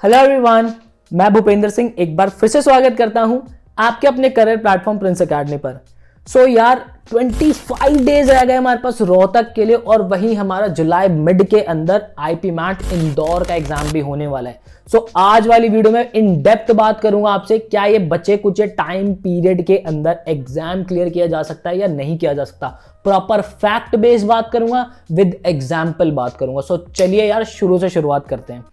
Hello everyone, मैं भूपेंद्र सिंह एक बार फिर से स्वागत करता हूं आपके अपने करियर प्लेटफॉर्म प्रिंस एकेडमी पर। यार 25 डेज रह गए हमारे पास रोहतक के लिए और वहीं हमारा जुलाई मिड के अंदर आईपी मैट इंदौर का एग्जाम भी होने वाला है। आज वाली वीडियो में इन डेप्थ बात करूंगा आपसे, क्या ये बचे कुछ टाइम पीरियड के अंदर एग्जाम क्लियर किया जा सकता है या नहीं किया जा सकता। प्रॉपर फैक्ट बेस्ड बात करूंगा, विद एग्जाम्पल बात करूंगा। चलिए यार शुरू से शुरुआत करते हैं।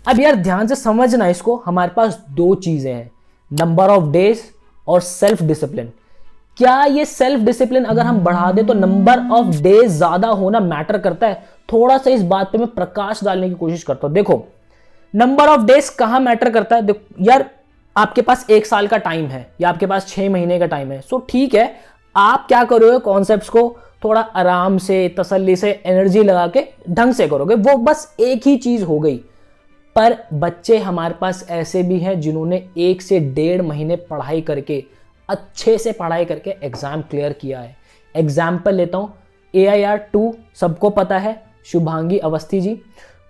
अब यार ध्यान से समझना इसको, हमारे पास दो चीजें हैं, नंबर ऑफ डेज और सेल्फ डिसिप्लिन। क्या ये सेल्फ डिसिप्लिन अगर हम बढ़ा दें तो नंबर ऑफ डेज ज्यादा होना मैटर करता है? थोड़ा सा इस बात पे मैं प्रकाश डालने की कोशिश करता हूं। देखो, नंबर ऑफ डेज कहां मैटर करता है। देखो यार, आपके पास 1 साल का टाइम है या आपके पास 6 महीने का टाइम है, ठीक है, आप क्या करोगे, कॉन्सेप्ट्स को थोड़ा आराम से, तसल्ली से, एनर्जी लगा के ढंग से करोगे, वो बस एक ही चीज हो गई। पर बच्चे हमारे पास ऐसे भी हैं जिन्होंने 1 से 1.5 महीने पढ़ाई करके, अच्छे से पढ़ाई करके एग्जाम क्लियर किया है। एग्जाम्पल लेता हूं, AIR 2 सबको पता है, शुभांगी अवस्थी जी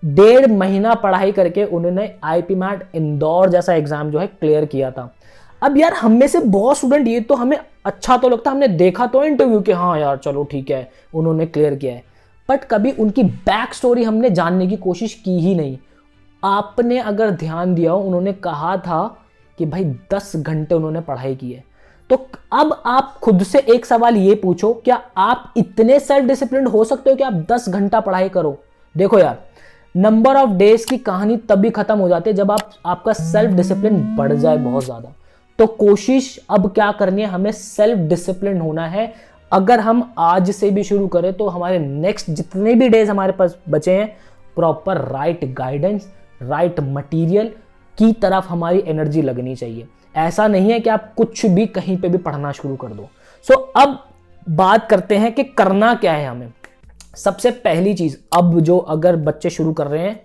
1.5 महीना पढ़ाई करके उन्होंने आईपी मैट इंदौर जैसा एग्जाम जो है क्लियर किया था। अब यार हम में से बहुत स्टूडेंट, ये तो हमें अच्छा तो लगता है, हमने देखा तो इंटरव्यू के, हाँ यार चलो ठीक है उन्होंने क्लियर किया है, बट कभी उनकी बैक स्टोरी हमने जानने की कोशिश की ही नहीं। आपने अगर ध्यान दिया हो, उन्होंने कहा था कि भाई 10 घंटे उन्होंने पढ़ाई की है। तो अब आप खुद से एक सवाल ये पूछो, क्या आप इतने सेल्फ डिसिप्लिन हो सकते हो कि आप 10 घंटा पढ़ाई करो? देखो यार, नंबर ऑफ डेज की कहानी तभी खत्म हो जाती है जब आपका सेल्फ डिसिप्लिन बढ़ जाए बहुत ज्यादा। तो कोशिश अब क्या करनी है, हमें सेल्फ डिसिप्लिन होना है। अगर हम आज से भी शुरू करें तो हमारे नेक्स्ट जितने भी डेज हमारे पास बचे हैं, proper right guidance, right material की तरफ हमारी एनर्जी लगनी चाहिए। ऐसा नहीं है कि आप कुछ भी कहीं पे भी पढ़ना शुरू कर दो। अब बात करते हैं कि करना क्या है हमें। सबसे पहली चीज, अब जो अगर बच्चे शुरू कर रहे हैं,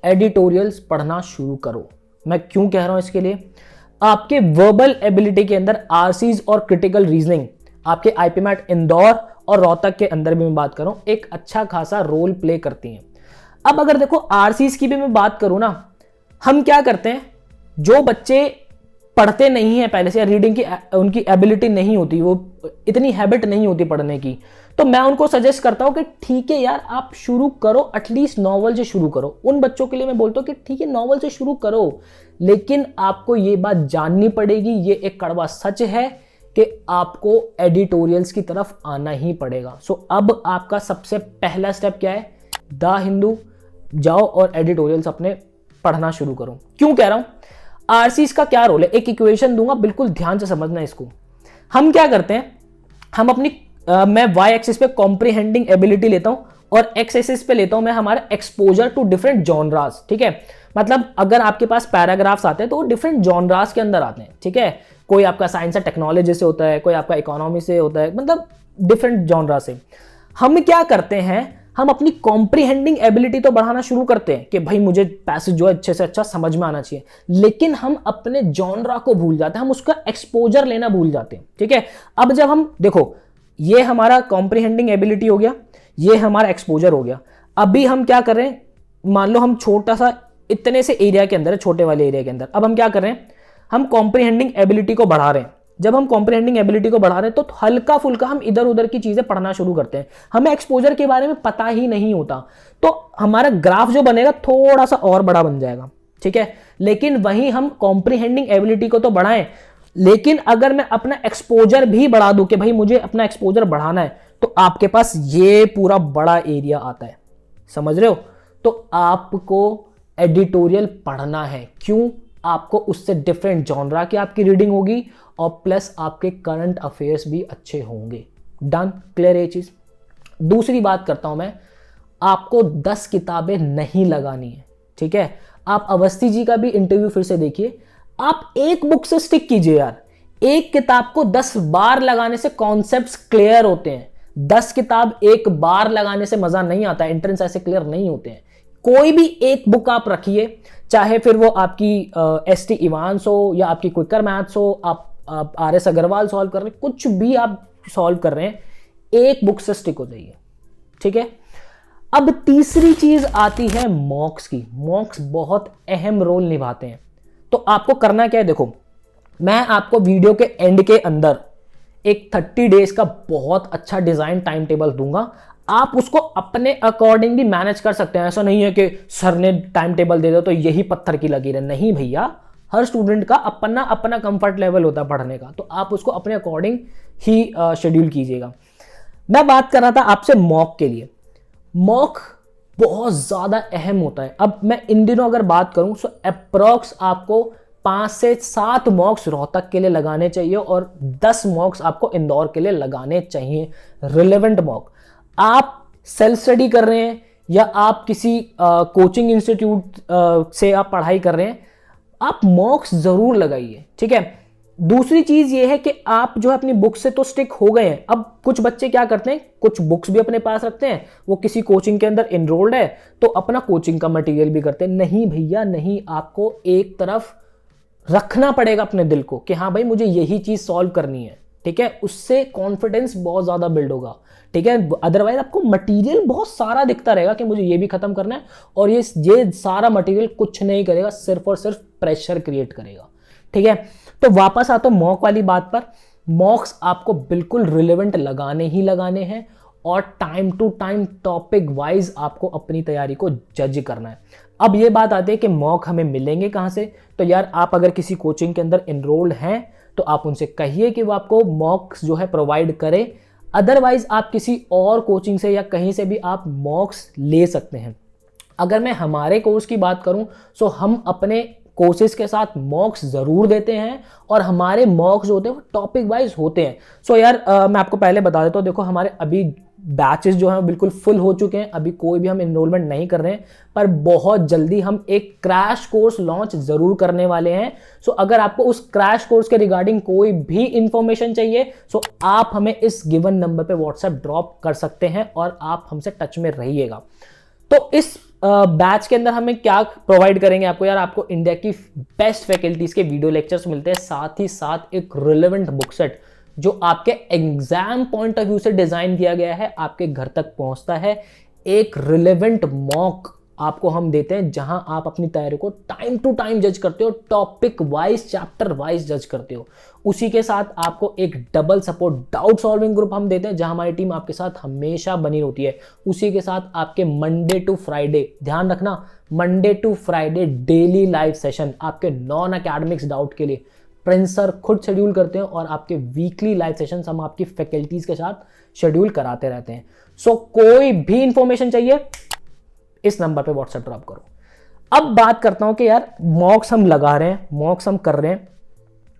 एडिटोरियल्स पढ़ना शुरू करो। मैं क्यों कह रहा हूं इसके लिए, आपके वर्बल एबिलिटी के अंदर आरसीज और क्रिटिकल रीजनिंग आपके आईपी मैट इंदौर और रोहतक के अंदर भी मैं बात करूं, एक अच्छा खासा रोल प्ले करती हैं। अब अगर देखो आरसीज की भी मैं बात करूं ना, हम क्या करते हैं, जो बच्चे पढ़ते नहीं हैं पहले से, या रीडिंग की उनकी एबिलिटी नहीं होती, वो इतनी हैबिट नहीं होती पढ़ने की, तो मैं उनको सजेस्ट करता हूं कि ठीक है यार आप शुरू करो, एटलीस्ट नॉवल से शुरू करो। उन बच्चों के लिए मैं बोलता हूं कि ठीक है नॉवल से शुरू करो, लेकिन आपको ये बात जाननी पड़ेगी, ये एक कड़वा सच है कि आपको एडिटोरियल्स की तरफ आना ही पड़ेगा। अब आपका सबसे पहला स्टेप क्या है, द हिंदू जाओ और एडिटोरियल्स अपने पढ़ना शुरू करो। क्यों कह रहा हूं, आरसीज का क्या रोल है, एक इक्वेशन दूंगा, बिल्कुल ध्यान से समझना इसको। हम क्या करते हैं, हम अपनी मैं वाई एक्सिस पे कॉम्प्रिहेंडिंग एबिलिटी लेता हूं और एक्स एक्सिस पे लेता हूं मैं हमारा एक्सपोजर टू डिफरेंट जॉनरास। ठीक है, मतलब अगर आपके पास पैराग्राफ्स आते हैं तो वो डिफरेंट जॉनरास के अंदर आते हैं। ठीक है, कोई आपका साइंस एंड टेक्नोलॉजी से होता है, कोई आपका इकोनॉमी से होता है, मतलब डिफरेंट जॉनरा से। हम क्या करते हैं, हम अपनी कॉम्प्रिहेंडिंग एबिलिटी तो बढ़ाना शुरू करते हैं कि भाई मुझे पैसेज जो अच्छे से अच्छा समझ में आना चाहिए, लेकिन हम अपने जॉनरा को भूल जाते हैं, हम उसका एक्सपोजर लेना भूल जाते हैं। ठीक है, अब जब हम देखो, ये हमारा कॉम्प्रिहेंडिंग एबिलिटी हो गया, ये हमारा एक्सपोजर हो गया। अभी हम क्या कर रहे हैं, मान लो हम छोटा सा इतने से एरिया के अंदर है, छोटे वाले एरिया के अंदर, अब हम क्या कर रहे हैं, हम कॉम्प्रिहेंडिंग एबिलिटी को बढ़ा रहे हैं। जब हम कॉम्प्रिहेंडिंग एबिलिटी को बढ़ा रहे हैं तो हल्का फुल्का हम इधर उधर की चीजें पढ़ना शुरू करते हैं, हमें एक्सपोजर के बारे में पता ही नहीं होता, तो हमारा ग्राफ जो बनेगा थोड़ा सा और बड़ा बन जाएगा। ठीक है, लेकिन वहीं हम कॉम्प्रिहेंडिंग एबिलिटी को तो बढ़ाएं, लेकिन अगर मैं अपना एक्सपोजर भी बढ़ा दूं कि भाई मुझे अपना एक्सपोजर बढ़ाना है, तो आपके पास ये पूरा बड़ा एरिया आता है, समझ रहे हो। तो आपको एडिटोरियल पढ़ना है, क्यों, आपको उससे डिफरेंट जॉनरा की आपकी रीडिंग होगी और प्लस आपके करंट अफेयर्स भी अच्छे होंगे। डन, क्लियर ये चीज। दूसरी बात करता हूं मैं, आपको 10 किताबें नहीं लगानी है। ठीक है, आप अवस्थी जी का भी इंटरव्यू फिर से देखिए, आप एक बुक से स्टिक कीजिए यार। एक किताब को 10 बार लगाने से कॉन्सेप्ट्स क्लियर होते हैं, 10 किताब एक बार लगाने से मजा नहीं आता, एंट्रेंस ऐसे क्लियर नहीं होते हैं। कोई भी एक बुक आप रखिए, चाहे फिर वो आपकी एसटी इवांस हो या आपकी क्विकर मैथ्स हो, आप RS अग्रवाल सॉल्व कर रहे हैं, कुछ भी आप सॉल्व कर रहे हैं, एक बुक से स्टिक हो जाइए। ठीक है, अब तीसरी चीज आती है मॉक्स की। मॉक्स बहुत अहम रोल निभाते हैं। तो आपको करना क्या है, देखो मैं आपको वीडियो के एंड के अंदर एक 30 डेज का बहुत अच्छा डिजाइन टाइम टेबल दूंगा। आप उसको अपने अकॉर्डिंग भी मैनेज कर सकते हैं। ऐसा नहीं है कि सर ने टाइम टेबल दे दो तो यही पत्थर की लकीर है, नहीं भैया। हर स्टूडेंट का अपना अपना कंफर्ट लेवल होता है पढ़ने का, तो आप उसको अपने अकॉर्डिंग ही शेड्यूल कीजिएगा। मैं बात कर रहा था आपसे मॉक के लिए। मॉक बहुत ज्यादा अहम होता है। अब मैं इन दिनों अगर बात करूं तो अप्रॉक्स आपको 5 से 7 मॉक्स रोहतक के लिए लगाने चाहिए और 10 मॉक्स आपको इंदौर के लिए लगाने चाहिए, रिलेवेंट मॉक। आप सेल्फ स्टडी कर रहे हैं या आप किसी कोचिंग इंस्टीट्यूट से आप पढ़ाई कर रहे हैं, आप मॉक्स जरूर लगाइए, ठीक है। दूसरी चीज ये है कि आप जो है अपनी बुक से तो स्टिक हो गए हैं। अब कुछ बच्चे क्या करते हैं, कुछ बुक्स भी अपने पास रखते हैं, वो किसी कोचिंग के अंदर एनरोल्ड है तो अपना कोचिंग का मटेरियल भी करते हैं। नहीं भैया नहीं, आपको एक तरफ रखना पड़ेगा अपने दिल को कि हाँ भाई मुझे यही चीज सॉल्व करनी है, ठीक है। उससे कॉन्फिडेंस बहुत ज्यादा बिल्ड होगा, ठीक है। अदरवाइज आपको मटेरियल बहुत सारा दिखता रहेगा कि मुझे ये भी खत्म करना है, और ये सारा मटेरियल कुछ नहीं करेगा, सिर्फ और सिर्फ प्रेशर क्रिएट करेगा, ठीक है। तो वापस आता हूं मॉक वाली बात पर। मॉक्स आपको बिल्कुल रिलेवेंट लगाने ही लगाने हैं और time to time topic wise आपको अपनी तैयारी को जज करना है। अब ये बात आती है कि मॉक हमें मिलेंगे कहां से। तो यार आप अगर किसी कोचिंग के अंदर एनरोल्ड हैं तो आप उनसे कहिए कि वो आपको मॉक्स जो है प्रोवाइड करें। अदरवाइज आप किसी और कोचिंग से या कहीं से भी आप मॉक्स ले सकते हैं। अगर मैं हमारे कोर्स की बात करूं तो हम अपने कोर्सेज के साथ मॉक्स जरूर देते हैं और हमारे मॉक्स जो होते हैं वो टॉपिक वाइज होते हैं। सो यार मैं आपको पहले बता देता हूँ, देखो हमारे अभी बैचेस जो हैं बिल्कुल फुल हो चुके हैं। अभी कोई भी हम एनरोलमेंट नहीं कर रहे हैं, पर बहुत जल्दी हम एक क्रैश कोर्स लॉन्च जरूर करने वाले हैं। सो अगर आपको उस क्रैश कोर्स के रिगार्डिंग कोई भी इंफॉर्मेशन चाहिए सो आप हमें इस गिवन नंबर पे व्हाट्सएप ड्रॉप कर सकते हैं और आप हमसे टच में रहिएगा। तो इस बैच के अंदर हमें क्या प्रोवाइड करेंगे आपको, यार आपको इंडिया की बेस्ट फैकल्टीज के वीडियो लेक्चर्स मिलते हैं, साथ ही साथ एक रिलेवेंट बुक सेट जो आपके एग्जाम पॉइंट ऑफ व्यू से डिजाइन किया गया है आपके घर तक पहुंचता है। एक रिलेवेंट मॉक आपको हम देते हैं जहां आप अपनी तैयारी को टाइम टू टाइम जज करते हो, टॉपिक वाइज चैप्टर वाइज जज करते हो। उसी के साथ आपको एक double support doubt solving group हम देते हैं जहां हमारी टीम आपके साथ हमेशा बनी होती है। उसी के साथ आपके मंडे टू फ्राइडे, ध्यान रखना Monday to Friday daily live session आपके नॉन अकेडमिक्स डाउट के लिए प्रिंस सर खुद शेड्यूल करते हैं और आपके वीकली लाइव सेशंस हम आपकी फैकल्टीज के साथ शेड्यूल कराते रहते हैं। सो कोई भी इंफॉर्मेशन चाहिए इस नंबर पे व्हाट्सएप ड्रॉप करो। अब बात करता हूं कि यार मॉक्स हम लगा रहे हैं, मॉक्स हम कर रहे हैं,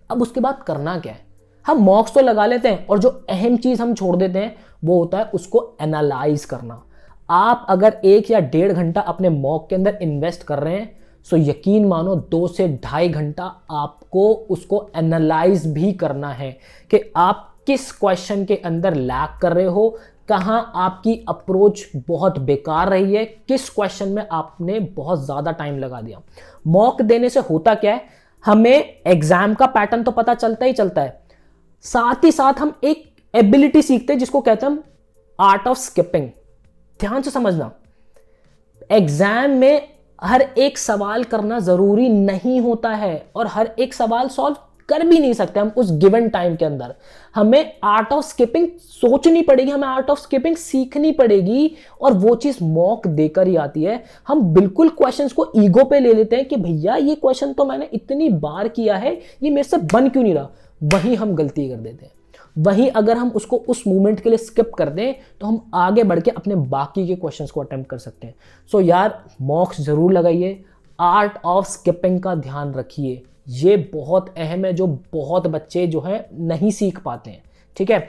अब उसके बाद करना क्या है। हम मॉक्स तो लगा लेते हैं और जो अहम चीज हम छोड़ देते हैं वो होता है उसको एनालाइज करना। आप अगर 1 या 1.5 घंटा अपने मॉक के अंदर इन्वेस्ट कर रहे हैं सो यकीन मानो 2 से 2.5 घंटा आपको उसको एनालाइज भी करना है कि आप किस क्वेश्चन के अंदर लैग कर रहे हो, कहां आपकी अप्रोच बहुत बेकार रही है, किस क्वेश्चन में आपने बहुत ज्यादा टाइम लगा दिया। मॉक देने से होता क्या है, हमें एग्जाम का पैटर्न तो पता चलता ही चलता है, साथ ही साथ हम एक एबिलिटी सीखते हैं जिसको कहते हैं हम आर्ट ऑफ स्किपिंग। ध्यान से समझना, एग्जाम में हर एक सवाल करना जरूरी नहीं होता है और हर एक सवाल सॉल्व कर भी नहीं सकते हम उस गिवन टाइम के अंदर। हमें आर्ट ऑफ स्किपिंग सोचनी पड़ेगी, हमें आर्ट ऑफ स्किपिंग सीखनी पड़ेगी और वो चीज मॉक देकर ही आती है। हम बिल्कुल क्वेश्चंस को ईगो पे ले लेते हैं कि भैया ये क्वेश्चन तो मैंने इतनी बार किया है, ये मेरे से बन क्यों नहीं रहा। वहीं हम गलती कर देते हैं। वहीं अगर हम उसको उस मोमेंट के लिए स्किप कर दें तो हम आगे बढ़ के अपने बाकी के क्वेश्चंस को अटेम्प्ट कर सकते हैं। सो यार मॉक्स जरूर लगाइए, आर्ट ऑफ स्किपिंग का ध्यान रखिए, ये बहुत अहम है जो बहुत बच्चे जो है नहीं सीख पाते हैं, ठीक है।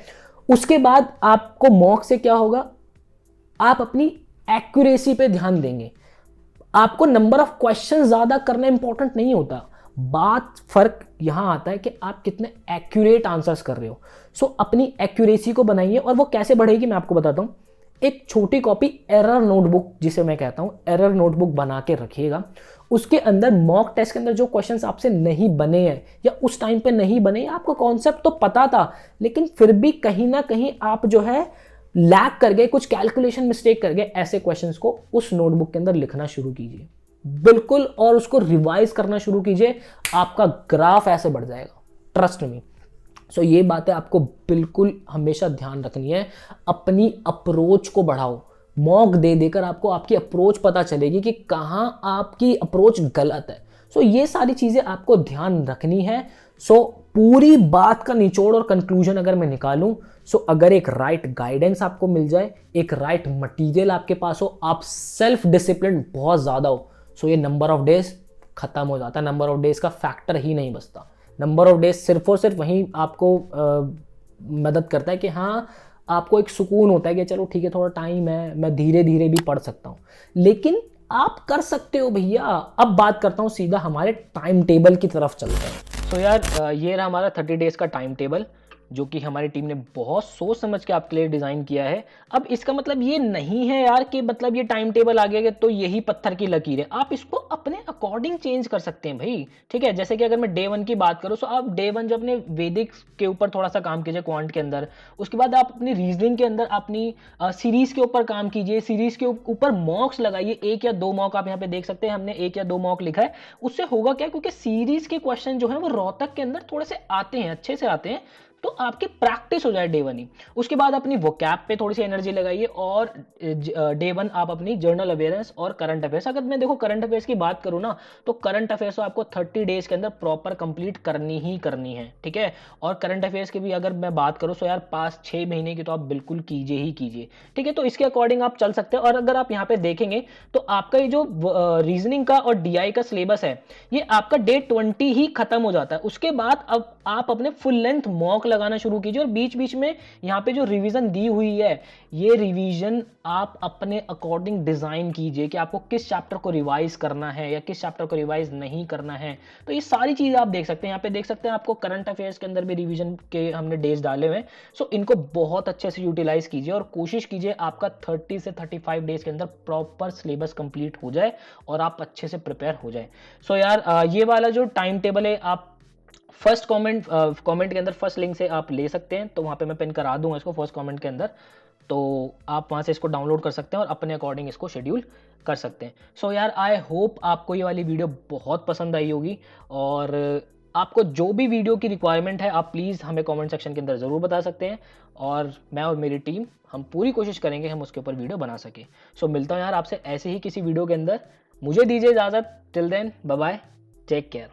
उसके बाद आपको मॉक से क्या होगा, आप अपनी एक्यूरेसी पे ध्यान देंगे। आपको नंबर ऑफ क्वेश्चन ज्यादा करना इंपॉर्टेंट नहीं होता, बात फर्क यहां आता है कि आप कितने एक्यूरेट आंसर्स कर रहे हो। सो अपनी एक्यूरेसी को बनाइए और वो कैसे बढ़ेगी मैं आपको बताता हूं। एक छोटी कॉपी एरर नोटबुक जिसे मैं कहता हूं, एरर नोटबुक बना के रखिएगा। उसके अंदर मॉक टेस्ट के अंदर जो क्वेश्चंस आपसे नहीं बने हैं या उस टाइम पे नहीं बने, आपको कॉन्सेप्ट तो पता था लेकिन फिर भी कहीं ना कहीं आप जो है लैग कर गए, कुछ कैलकुलेशन मिस्टेक कर गए, ऐसे क्वेश्चंस को उस नोटबुक के अंदर लिखना शुरू कीजिए बिल्कुल, और उसको रिवाइज करना शुरू कीजिए। आपका ग्राफ ऐसे बढ़ जाएगा, ट्रस्ट मी। सो ये बातें आपको बिल्कुल हमेशा ध्यान रखनी है। अपनी अप्रोच को बढ़ाओ, मॉक दे देकर आपको आपकी अप्रोच पता चलेगी कि कहाँ आपकी अप्रोच गलत है। सो ये सारी चीज़ें आपको ध्यान रखनी है। सो पूरी बात का निचोड़ और कंक्लूजन अगर मैं निकालूं, सो अगर एक राइट गाइडेंस आपको मिल जाए, एक राइट मटेरियल आपके पास हो, आप सेल्फ डिसिप्लिन बहुत ज़्यादा हो, सो ये नंबर ऑफ डेज खत्म हो जाता है। नंबर ऑफ डेज का फैक्टर ही नहीं बचता। नंबर ऑफ डेज सिर्फ और सिर्फ वहीं आपको मदद करता है कि हाँ, आपको एक सुकून होता है कि चलो ठीक है, थोड़ा टाइम है, मैं धीरे धीरे भी पढ़ सकता हूँ। लेकिन आप कर सकते हो भैया। अब बात करता हूँ सीधा हमारे टाइम टेबल की तरफ चलते हैं। तो यार ये रहा हमारा 30 डेज का टाइम टेबल, जो कि हमारी टीम ने बहुत सोच समझ के आपके लिए डिज़ाइन किया है। अब इसका मतलब ये नहीं है यार कि मतलब ये टाइम टेबल आ गया तो यही पत्थर की लकीर है। आप इसको अपने अकॉर्डिंग चेंज कर सकते हैं भाई, ठीक है। जैसे कि अगर मैं डे 1 की बात करूँ, तो आप डे 1 जो अपने वैदिक के ऊपर थोड़ा सा काम कीजिए, क्वांट के अंदर। उसके बाद आप अपनी रीजनिंग के अंदर अपनी सीरीज के ऊपर काम कीजिए, सीरीज के ऊपर मॉक्स लगाइए। 1 या 2 मॉक आप यहाँ पे देख सकते हैं, हमने 1 या 2 मॉक लिखा है। उससे होगा क्या, क्योंकि सीरीज के क्वेश्चन जो है वो रोहतक के अंदर थोड़े से आते हैं, अच्छे से आते हैं, तो आपकी प्रैक्टिस हो जाए डे 1 ही। उसके बाद अपनी वोकैब पे थोड़ी सी एनर्जी लगाइए, और डे 1 आप अपनी जर्नल अवेयरनेस और करंट अफेयर्स, अगर मैं देखो करंट अफेयर्स की बात करूँ ना, तो करंट अफेयर्स आपको 30 डेज के अंदर प्रॉपर कंप्लीट करनी ही करनी है, ठीक है। और करंट अफेयर्स की भी अगर मैं बात करूँ, तो यार 5-6 महीने की तो आप बिल्कुल कीजिए ही कीजिए, ठीक है। तो इसके अकॉर्डिंग आप चल सकते हैं। और अगर आप यहाँ पे देखेंगे तो आपका ये जो रीजनिंग का और डीआई का सिलेबस है, ये आपका डे 20 ही खत्म हो जाता है। उसके बाद अब आप अपने फुल लेंथ मॉक लगाना शुरू कीजिए, और बीच बीच में यहाँ पे जो रिवीजन दी हुई है, ये रिवीजन आप अपने अकॉर्डिंग डिजाइन कीजिए कि आपको किस चैप्टर को रिवाइज करना है या किस चैप्टर को रिवाइज नहीं करना है। तो ये सारी चीजें आप देख सकते हैं, यहाँ पे देख सकते हैं आपको करंट अफेयर्स के अंदर भी रिवीजन के हमने डेज डाले हुए हैं। सो इनको बहुत अच्छे से यूटिलाइज कीजिए, और कोशिश कीजिए आपका 30 से 35 डेज के अंदर प्रॉपर सिलेबस कंप्लीट हो जाए और आप अच्छे से प्रिपेयर हो जाए। सो यार ये वाला जो टाइम टेबल है, आप फर्स्ट कमेंट के अंदर फर्स्ट लिंक से आप ले सकते हैं, तो वहां पे मैं पिन करा दूंगा इसको फर्स्ट कमेंट के अंदर, तो आप वहां से इसको डाउनलोड कर सकते हैं और अपने अकॉर्डिंग इसको शेड्यूल कर सकते हैं। सो यार आई होप आपको ये वाली वीडियो बहुत पसंद आई होगी, और आपको जो भी वीडियो की रिक्वायरमेंट है आप प्लीज़ हमें कमेंट सेक्शन के अंदर ज़रूर बता सकते हैं, और मैं और मेरी टीम हम पूरी कोशिश करेंगे हम उसके ऊपर वीडियो बना सके। सो मिलता हूँ यार आपसे ऐसे ही किसी वीडियो के अंदर। मुझे दीजिए इजाज़त, till then bye bye, take care.